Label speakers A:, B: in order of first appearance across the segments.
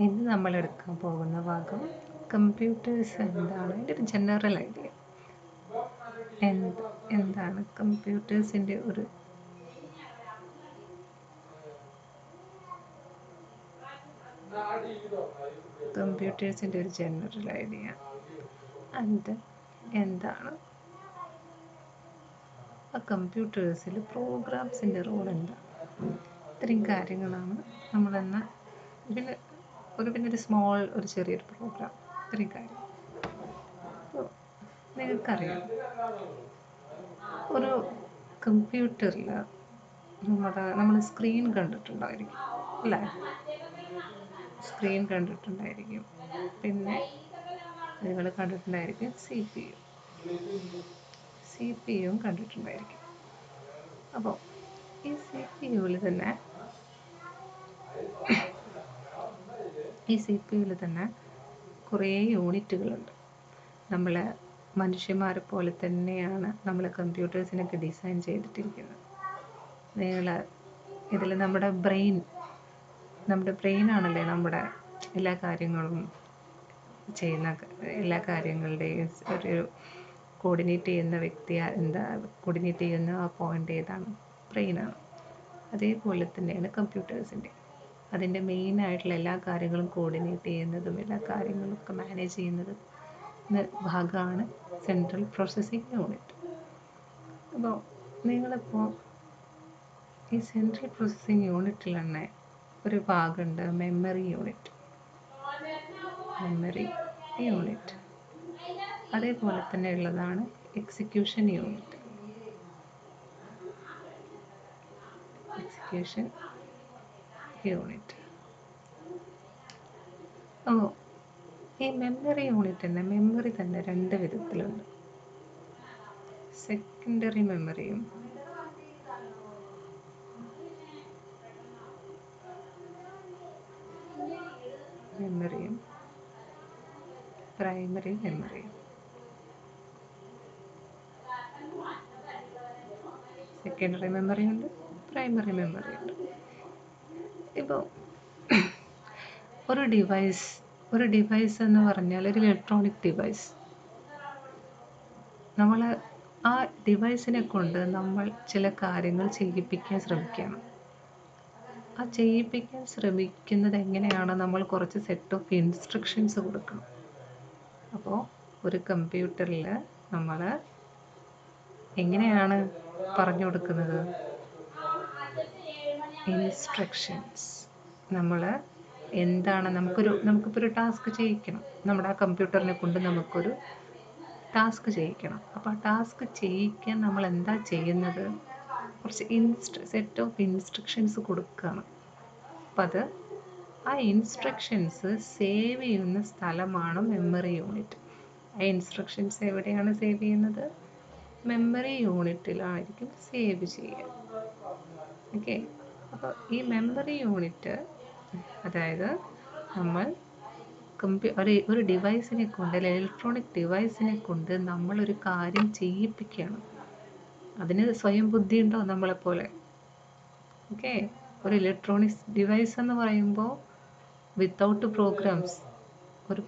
A: ഇന്ന് നമ്മൾ എടുക്കാൻ പോകുന്ന ഭാഗം കമ്പ്യൂട്ടേഴ്സ് എന്താണ്, അതിൻ്റെ ഒരു ജനറൽ ഐഡിയ എന്താണ് കമ്പ്യൂട്ടേഴ്സിൻ്റെ ഒരു ജനറൽ ഐഡിയ ആൻഡ് എന്താണ് ആ കമ്പ്യൂട്ടേഴ്സിൽ പ്രോഗ്രാംസിൻ്റെ റോൾ എന്താണ്, ഇത്രയും കാര്യങ്ങളാണ് നമ്മളെന്ന് ഇതിൽ പിന്നെ ഒരു ചെറിയൊരു പ്രോഗ്രാം, ഇത്രയും കാര്യം. അപ്പോൾ നിങ്ങൾക്കറിയാം, ഒരു കമ്പ്യൂട്ടറിൽ നമ്മൾ സ്ക്രീൻ കണ്ടിട്ടുണ്ടായിരിക്കും അല്ലേ? സ്ക്രീൻ കണ്ടിട്ടുണ്ടായിരിക്കും, പിന്നെ നിങ്ങൾ കണ്ടിട്ടുണ്ടായിരിക്കും സി പി യുവും കണ്ടിട്ടുണ്ടായിരിക്കും. അപ്പോൾ ഈ സി പി യുവിൽ തന്നെ കുറേ യൂണിറ്റുകളുണ്ട്. നമ്മൾ മനുഷ്യന്മാരെ പോലെ തന്നെയാണ് നമ്മൾ കമ്പ്യൂട്ടേഴ്സിനൊക്കെ ഡിസൈൻ ചെയ്തിട്ടിരിക്കുന്നത്. ഇതിൽ നമ്മുടെ ബ്രെയിനാണല്ലേ നമ്മുടെ എല്ലാ കാര്യങ്ങളും ചെയ്യുന്ന, എല്ലാ കാര്യങ്ങളുടെയും ഒരു കോർഡിനേറ്റ് ചെയ്യുന്ന ആ പോയിൻ്റ് ഏതാണ്? ബ്രെയിനാണ്. അതേപോലെ തന്നെയാണ് കമ്പ്യൂട്ടേഴ്സിൻ്റെ. അതിൻ്റെ മെയിനായിട്ടുള്ള എല്ലാ കാര്യങ്ങളും കോർഡിനേറ്റ് ചെയ്യുന്നതും എല്ലാ കാര്യങ്ങളൊക്കെ മാനേജ് ചെയ്യുന്നതും ഭാഗമാണ് സെൻട്രൽ പ്രോസസ്സിംഗ് യൂണിറ്റ്. അപ്പോൾ നിങ്ങളിപ്പോൾ ഈ സെൻട്രൽ പ്രോസസ്സിംഗ് യൂണിറ്റിൽ തന്നെ ഒരു ഭാഗമുണ്ട് മെമ്മറി യൂണിറ്റ്. അതേപോലെ തന്നെ ഉള്ളതാണ് എക്സിക്യൂഷൻ യൂണിറ്റ്. അപ്പോൾ ഈ മെമ്മറി തന്നെ രണ്ട് വിധത്തിലുണ്ട്. സെക്കൻഡറി മെമ്മറിയും പ്രൈമറി മെമ്മറിയും. സെക്കൻഡറി മെമ്മറി ഉണ്ട്, പ്രൈമറി മെമ്മറി ഉണ്ട്. ഇപ്പോൾ ഒരു ഡിവൈസ് എന്ന് പറഞ്ഞാൽ ഒരു ഇലക്ട്രോണിക് ഡിവൈസ്. നമ്മൾ ആ ഡിവൈസിനെ കൊണ്ട് നമ്മൾ ചില കാര്യങ്ങൾ ചെയ്യിപ്പിക്കാൻ ശ്രമിക്കുകയാണ്. ആ ചെയ്യിപ്പിക്കാൻ ശ്രമിക്കുന്നത് എങ്ങനെയാണ്? നമ്മൾ കുറച്ച് സെറ്റ് ഓഫ് ഇൻസ്ട്രക്ഷൻസ് കൊടുക്കണം. അപ്പോൾ ഒരു കമ്പ്യൂട്ടറിൽ നമ്മൾ എങ്ങനെയാണ് പറഞ്ഞു കൊടുക്കുന്നത്? ഇൻസ്ട്രക്ഷൻസ്. നമ്മൾ എന്താണ് നമുക്കിപ്പോൾ ഒരു ടാസ്ക് ചെയ്യിക്കണം. നമ്മുടെ ആ കമ്പ്യൂട്ടറിനെ കൊണ്ട് നമുക്കൊരു ടാസ്ക് ചെയ്യിക്കണം. അപ്പോൾ ആ ടാസ്ക് ചെയ്യിക്കാൻ നമ്മൾ എന്താ ചെയ്യുന്നത്? കുറച്ച് സെറ്റ് ഓഫ് ഇൻസ്ട്രക്ഷൻസ് കൊടുക്കുകയാണ്. അപ്പം ആ ഇൻസ്ട്രക്ഷൻസ് സേവ് ചെയ്യുന്ന സ്ഥലമാണ് മെമ്മറി യൂണിറ്റ്. ആ ഇൻസ്ട്രക്ഷൻസ് എവിടെയാണ് സേവ് ചെയ്യുന്നത്? മെമ്മറി യൂണിറ്റിലായിരിക്കും സേവ് ചെയ്യുക. ഓക്കെ. അപ്പോൾ ഈ മെമ്മറി യൂണിറ്റ്, അതായത് നമ്മൾ ഒരു ഡിവൈസിനെ കൊണ്ട്, ഇലക്ട്രോണിക് ഡിവൈസിനെ കൊണ്ട് നമ്മളൊരു കാര്യം ചെയ്യിപ്പിക്കുകയാണ്. അതിന് സ്വയം ബുദ്ധിയുണ്ടോ നമ്മളെപ്പോലെ? ഓക്കെ. ഒരു ഇലക്ട്രോണിക്സ് ഡിവൈസ് എന്ന് പറയുമ്പോൾ വിത്തൗട്ട്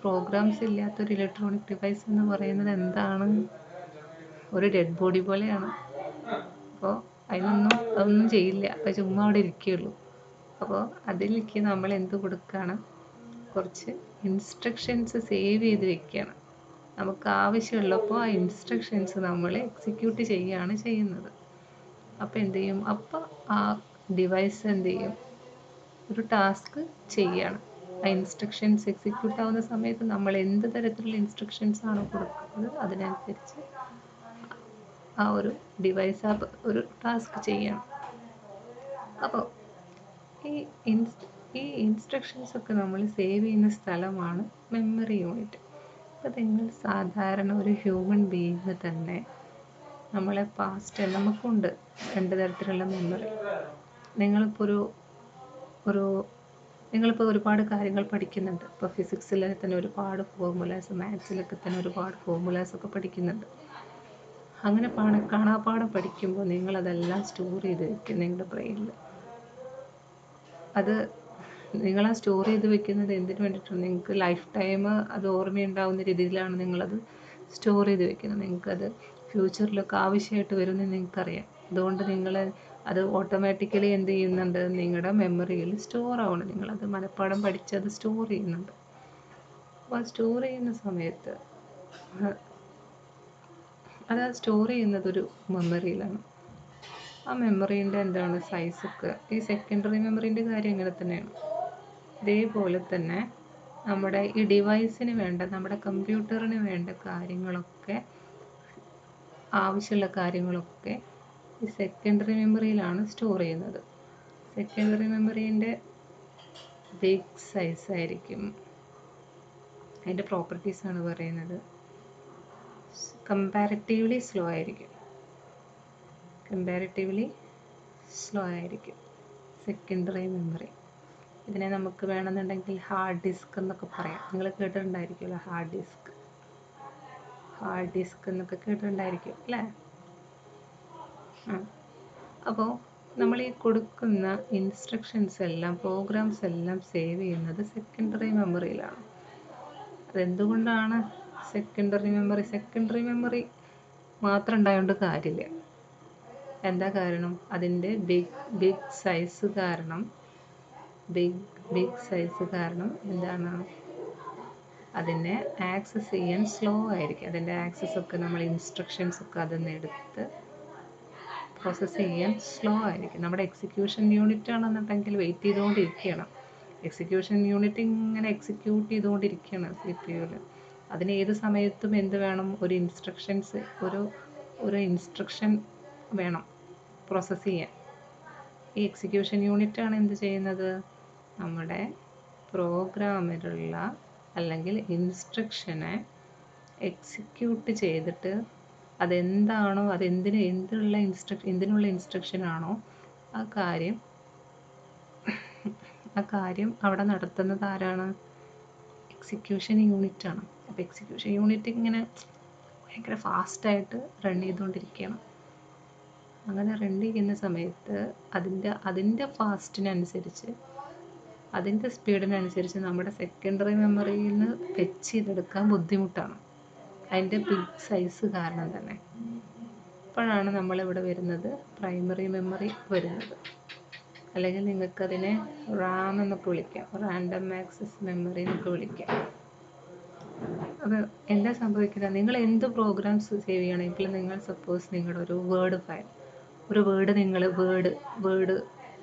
A: പ്രോഗ്രാംസ് ഇല്ലാത്തൊരു ഇലക്ട്രോണിക് ഡിവൈസ് എന്ന് പറയുന്നത് എന്താണ്? ഒരു ഡെഡ് ബോഡി പോലെയാണ്. അപ്പോൾ അതൊന്നും ചെയ്യില്ല, അപ്പോൾ ചുമ്മാ അവിടെ ഇരിക്കുകയുള്ളൂ. അപ്പോൾ അതിലേക്ക് നമ്മൾ എന്ത് കൊടുക്കുകയാണ്? കുറച്ച് ഇൻസ്ട്രക്ഷൻസ് സേവ് ചെയ്ത് വെക്കുകയാണ്. നമുക്ക് ആവശ്യമുള്ളപ്പോൾ ആ ഇൻസ്ട്രക്ഷൻസ് നമ്മൾ എക്സിക്യൂട്ട് ചെയ്യുകയാണ് ചെയ്യുന്നത്. അപ്പോൾ എന്ത് ചെയ്യും? അപ്പോൾ ആ ഡിവൈസ് എന്ത് ചെയ്യും? ഒരു ടാസ്ക് ചെയ്യാണ്. ആ ഇൻസ്ട്രക്ഷൻസ് എക്സിക്യൂട്ട് ആവുന്ന സമയത്ത് നമ്മൾ എന്ത് തരത്തിലുള്ള ഇൻസ്ട്രക്ഷൻസ് ആണോ കൊടുക്കുന്നത് അതിനനുസരിച്ച് ആ ഒരു ഡിവൈസ് ഒരു ടാസ്ക് ചെയ്യണം. അപ്പോൾ ഈ ഇൻസ്ട്രക്ഷൻസ് ഒക്കെ നമ്മൾ സേവ് ചെയ്യുന്ന സ്ഥലമാണ് മെമ്മറി യൂണിറ്റ്. അപ്പോൾ നിങ്ങൾ സാധാരണ ഒരു ഹ്യൂമൻ ബീയിങ് തന്നെ നമുക്കുണ്ട് രണ്ട് തരത്തിലുള്ള മെമ്മറി. നിങ്ങളിപ്പോൾ ഒരുപാട് കാര്യങ്ങൾ പഠിക്കുന്നുണ്ട്. ഇപ്പോൾ ഫിസിക്സിൽ തന്നെ ഒരുപാട് ഫോർമുലാസ്, മാത്സിലൊക്കെ തന്നെ ഒരുപാട് ഫോർമുലാസൊക്കെ പഠിക്കുന്നുണ്ട്. അങ്ങനെ കാണാപ്പാഠം പഠിക്കുമ്പോൾ നിങ്ങളതെല്ലാം സ്റ്റോർ ചെയ്ത് വയ്ക്കും നിങ്ങളുടെ ബ്രെയിനിൽ. അത് നിങ്ങളാ സ്റ്റോർ ചെയ്ത് വെക്കുന്നത് എന്തിനു വേണ്ടിയിട്ടാണ്? നിങ്ങൾക്ക് ലൈഫ് ടൈം അത് ഓർമ്മയുണ്ടാവുന്ന രീതിയിലാണ് നിങ്ങളത് സ്റ്റോർ ചെയ്ത് വെക്കുന്നത്. നിങ്ങൾക്കത് ഫ്യൂച്ചറിലൊക്കെ ആവശ്യമായിട്ട് വരുമെന്ന് നിങ്ങൾക്കറിയാം. അതുകൊണ്ട് നിങ്ങൾ അത് ഓട്ടോമാറ്റിക്കലി എന്ത് ചെയ്യുന്നുണ്ട്? നിങ്ങളുടെ മെമ്മറിയിൽ സ്റ്റോർ ആവണം. നിങ്ങളത് മനഃപ്പാഠം പഠിച്ചത് സ്റ്റോർ ചെയ്യുന്നുണ്ട്. അപ്പോൾ അത് സ്റ്റോർ ചെയ്യുന്ന സമയത്ത് അത് സ്റ്റോർ ചെയ്യുന്നത് ഒരു മെമ്മറിയിലാണ്. ആ മെമ്മറീൻ്റെ എന്താണ് സൈസൊക്കെ ഈ സെക്കൻഡറി മെമ്മറീൻ്റെ കാര്യം ഇങ്ങനെ തന്നെയാണ്. ഇതേപോലെ തന്നെ നമ്മുടെ ഈ ഡിവൈസിന് വേണ്ട, നമ്മുടെ കമ്പ്യൂട്ടറിന് വേണ്ട കാര്യങ്ങളൊക്കെ, ആവശ്യമുള്ള കാര്യങ്ങളൊക്കെ ഈ സെക്കൻഡറി മെമ്മറിയിലാണ് സ്റ്റോർ ചെയ്യുന്നത്. സെക്കൻഡറി മെമ്മറീൻ്റെ ബിഗ് സൈസ് ആയിരിക്കും. അതിൻ്റെ പ്രോപ്പർട്ടീസാണ് പറയുന്നത്. കമ്പാരിറ്റീവ്ലി സ്ലോ ആയിരിക്കും. Secondary memory. ഇതിനെ നമുക്ക് വേണമെന്നുണ്ടെങ്കിൽ ഹാർഡ് ഡിസ്ക് എന്നൊക്കെ പറയാം. നിങ്ങൾ കേട്ടിട്ടുണ്ടായിരിക്കുമല്ലോ ഹാർഡ് ഡിസ്ക് എന്നൊക്കെ കേട്ടിട്ടുണ്ടായിരിക്കും അല്ലേ? അപ്പോൾ നമ്മൾ ഈ കൊടുക്കുന്ന ഇൻസ്ട്രക്ഷൻസ് എല്ലാം, പ്രോഗ്രാംസ് എല്ലാം സേവ് ചെയ്യുന്നത് സെക്കൻഡറി മെമ്മറിയിലാണ്. അതെന്തുകൊണ്ടാണ് സെക്കൻഡറി മെമ്മറി മാത്രം ഉണ്ടായതുകൊണ്ട് കാര്യമില്ല. എന്താ കാരണം? അതിൻ്റെ ബിഗ് സൈസ് കാരണം എന്താണ്? അതിനെ ആക്സസ് ചെയ്യാൻ സ്ലോ ആയിരിക്കും. അതിൻ്റെ ആക്സസൊക്കെ നമ്മൾ ഇൻസ്ട്രക്ഷൻസൊക്കെ അതിൽ നിന്ന് എടുത്ത് പ്രോസസ്സ് ചെയ്യാൻ സ്ലോ ആയിരിക്കും. നമ്മുടെ എക്സിക്യൂഷൻ യൂണിറ്റ് ആണെന്നുണ്ടെങ്കിൽ വെയിറ്റ് ചെയ്തുകൊണ്ടിരിക്കുകയാണ്. എക്സിക്യൂഷൻ യൂണിറ്റ് ഇങ്ങനെ എക്സിക്യൂട്ട് ചെയ്തുകൊണ്ടിരിക്കുകയാണ് CPU-ൽ. അതിന് ഏത് സമയത്തും എന്ത് വേണം? ഒരു ഇൻസ്ട്രക്ഷൻ വേണം പ്രോസസ്സ് ചെയ്യാൻ. ഈ എക്സിക്യൂഷൻ യൂണിറ്റാണ് എന്ത് ചെയ്യുന്നത്? നമ്മുടെ പ്രോഗ്രാമിലുള്ള അല്ലെങ്കിൽ ഇൻസ്ട്രക്ഷനെ എക്സിക്യൂട്ട് ചെയ്തിട്ട് അതെന്താണോ, എന്തിനുള്ള ഇൻസ്ട്രക്ഷനാണോ ആ കാര്യം അവിടെ നടത്തുന്നത് ആരാണ്? എക്സിക്യൂഷൻ യൂണിറ്റാണ്. അപ്പോൾ എക്സിക്യൂഷൻ യൂണിറ്റ് ഇങ്ങനെ ഭയങ്കര ഫാസ്റ്റായിട്ട് റൺ ചെയ്തുകൊണ്ടിരിക്കുകയാണ്. അങ്ങനെ റൺ ചെയ്യുന്ന സമയത്ത് അതിൻ്റെ ഫാസ്റ്റിനനുസരിച്ച്, അതിൻ്റെ സ്പീഡിനനുസരിച്ച് നമ്മുടെ സെക്കൻഡറി മെമ്മറിയിൽ നിന്ന് ഫെച്ച് ചെയ്തെടുക്കാൻ ബുദ്ധിമുട്ടാണ്. അതിൻ്റെ ബിഗ് സൈസ് കാരണം തന്നെ. അപ്പോഴാണ് നമ്മളിവിടെ വരുന്നത് പ്രൈമറി മെമ്മറി വരുന്നത്. അല്ലെങ്കിൽ നിങ്ങൾക്കതിനെ റാം എന്നൊക്കെ വിളിക്കാം, റാൻഡം ആക്സസ് മെമ്മറി എന്നൊക്കെ വിളിക്കാം. അപ്പോൾ എന്താ സംഭവിക്കുന്നത്? നിങ്ങൾ എന്ത് പ്രോഗ്രാംസ് സേവ് ചെയ്യണമെങ്കിലും നിങ്ങൾ സപ്പോസ് നിങ്ങളുടെ ഒരു വേർഡ് ഫയൽ, വേർഡ്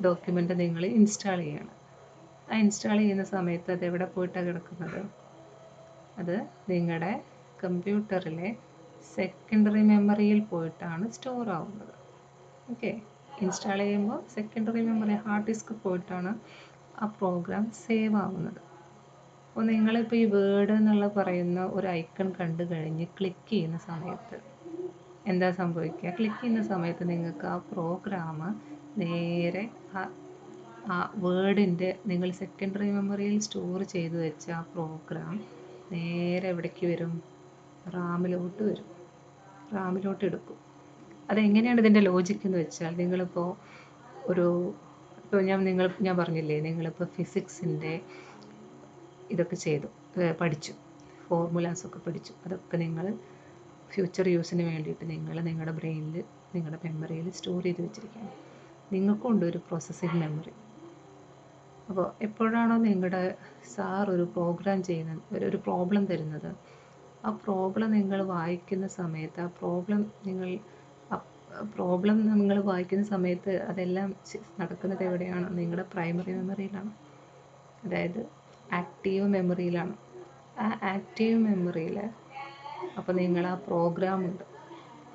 A: ഡോക്യുമെൻ്റ് നിങ്ങൾ ഇൻസ്റ്റാൾ ചെയ്യണം. ആ ഇൻസ്റ്റാൾ ചെയ്യുന്ന സമയത്ത് അത് എവിടെ പോയിട്ടാണ് കിടക്കുന്നത്? അത് നിങ്ങളുടെ കമ്പ്യൂട്ടറിലെ സെക്കൻഡറി മെമ്മറിയിൽ പോയിട്ടാണ് സ്റ്റോർ ആവുന്നത്. ഓക്കെ, ഇൻസ്റ്റാൾ ചെയ്യുമ്പോൾ സെക്കൻഡറി മെമ്മറി ഹാർഡ് ഡിസ്ക് പോയിട്ടാണ് ആ പ്രോഗ്രാം സേവ് ആവുന്നത്. അപ്പോൾ നിങ്ങളിപ്പോൾ ഈ വേർഡ് എന്നുള്ള പറയുന്ന ഒരു ഐക്കൺ കണ്ടു കഴിഞ്ഞ് ക്ലിക്ക് ചെയ്യുന്ന സമയത്ത് എന്താ സംഭവിക്കുക? ക്ലിക്ക് ചെയ്യുന്ന സമയത്ത് നിങ്ങൾക്ക് ആ പ്രോഗ്രാം നേരെ ആ വേർഡിൻ്റെ, നിങ്ങൾ സെക്കൻഡറി മെമ്മറിയിൽ സ്റ്റോർ ചെയ്ത് വെച്ച ആ പ്രോഗ്രാം നേരെ എവിടേക്ക് വരും? റാമിലോട്ട് എടുക്കും. അതെങ്ങനെയാണ് ഇതിൻ്റെ ലോജിക്ക് എന്ന് വെച്ചാൽ, നിങ്ങളിപ്പോൾ ഞാൻ പറഞ്ഞില്ലേ, നിങ്ങളിപ്പോൾ ഫിസിക്സിൻ്റെ ഇതൊക്കെ പഠിച്ചു, ഫോർമുലാസൊക്കെ പഠിച്ചു. അതൊക്കെ നിങ്ങൾ ഫ്യൂച്ചർ യൂസിന് വേണ്ടിയിട്ട് നിങ്ങളുടെ ബ്രെയിനിൽ, നിങ്ങളുടെ മെമ്മറിയിൽ സ്റ്റോർ ചെയ്ത് വെച്ചിരിക്കുകയാണ്. നിങ്ങൾക്കുണ്ട് ഒരു പ്രോസസ്സിംഗ് മെമ്മറി. അപ്പോൾ എപ്പോഴാണോ നിങ്ങളുടെ സാർ ഒരു പ്രോബ്ലം തരുന്നത്, ആ പ്രോബ്ലം നിങ്ങൾ വായിക്കുന്ന സമയത്ത്, നിങ്ങൾ വായിക്കുന്ന സമയത്ത് അതെല്ലാം നടക്കുന്നത് എവിടെയാണ്? നിങ്ങളുടെ പ്രൈമറി മെമ്മറിയിലാണ്, അതായത് ആക്റ്റീവ് മെമ്മറിയിലാണ്. ആ ആക്റ്റീവ് മെമ്മറിയിൽ അപ്പോൾ നിങ്ങൾ ആ പ്രോഗ്രാമുണ്ട്, ആ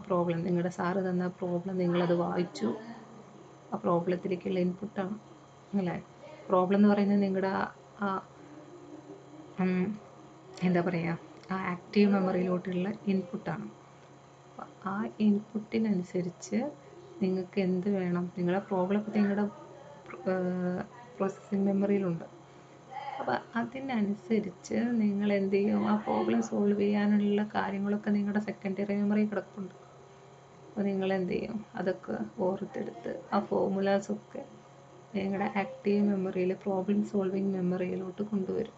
A: പ്രോബ്ലം നിങ്ങളുടെ സാറ് തന്ന പ്രോബ്ലം നിങ്ങളത് വായിച്ചു. ആ പ്രോബ്ലത്തിലേക്കുള്ള ഇൻപുട്ടാണ് അല്ലേ? പ്രോബ്ലം എന്ന് പറയുന്നത് നിങ്ങളുടെ എന്താ പറയുക, ആ ആക്റ്റീവ് മെമ്മറിയിലോട്ടുള്ള ഇൻപുട്ടാണ്. ആ ഇൻപുട്ടിനനുസരിച്ച് നിങ്ങൾക്ക് എന്ത് വേണം? നിങ്ങളുടെ പ്രോബ്ലം ഇപ്പോൾ നിങ്ങളുടെ പ്രോസസ്സിംഗ് മെമ്മറിയിലുണ്ട്. അപ്പോൾ അതിനനുസരിച്ച് നിങ്ങൾ എന്ത് ചെയ്യും? ആ പ്രോബ്ലം സോൾവ് ചെയ്യാനുള്ള കാര്യങ്ങളൊക്കെ നിങ്ങളുടെ സെക്കൻഡറി മെമ്മറി കിടപ്പുണ്ട്. അപ്പോൾ നിങ്ങൾ എന്ത് ചെയ്യും? അതൊക്കെ ഓർത്തെടുത്ത് ആ ഫോർമുലാസൊക്കെ നിങ്ങളുടെ ആക്റ്റീവ് മെമ്മറിയിൽ പ്രോബ്ലം സോൾവിങ് മെമ്മറിയിലോട്ട് കൊണ്ടുവരും.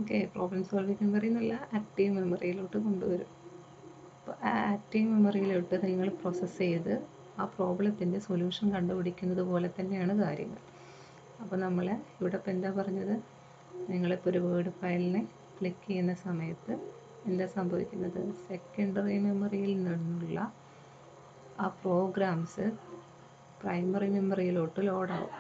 A: ഓക്കെ, പ്രോബ്ലം സോൾവിങ് മെമ്മറി എന്നല്ല, ആക്റ്റീവ് മെമ്മറിയിലോട്ട് കൊണ്ടുവരും. അപ്പോൾ ആ ആക്റ്റീവ് മെമ്മറിയിലോട്ട് നിങ്ങൾ പ്രോസസ്സ് ചെയ്ത് ആ പ്രോബ്ലത്തിൻ്റെ സൊല്യൂഷൻ കണ്ടുപിടിക്കുന്നത് പോലെ തന്നെയാണ് കാര്യങ്ങൾ. അപ്പോൾ നമ്മൾ ഇവിടെ ഇപ്പോൾ എന്താ പറഞ്ഞത്, നിങ്ങളിപ്പോൾ ഒരു വേർഡ് ഫയലിനെ ക്ലിക്ക് ചെയ്യുന്ന സമയത്ത് എന്താ സംഭവിക്കുന്നത്, സെക്കൻഡറി മെമ്മറിയിൽ നിന്നുള്ള ആ പ്രോഗ്രാംസ് പ്രൈമറി മെമ്മറിയിലോട്ട് ലോഡാവും.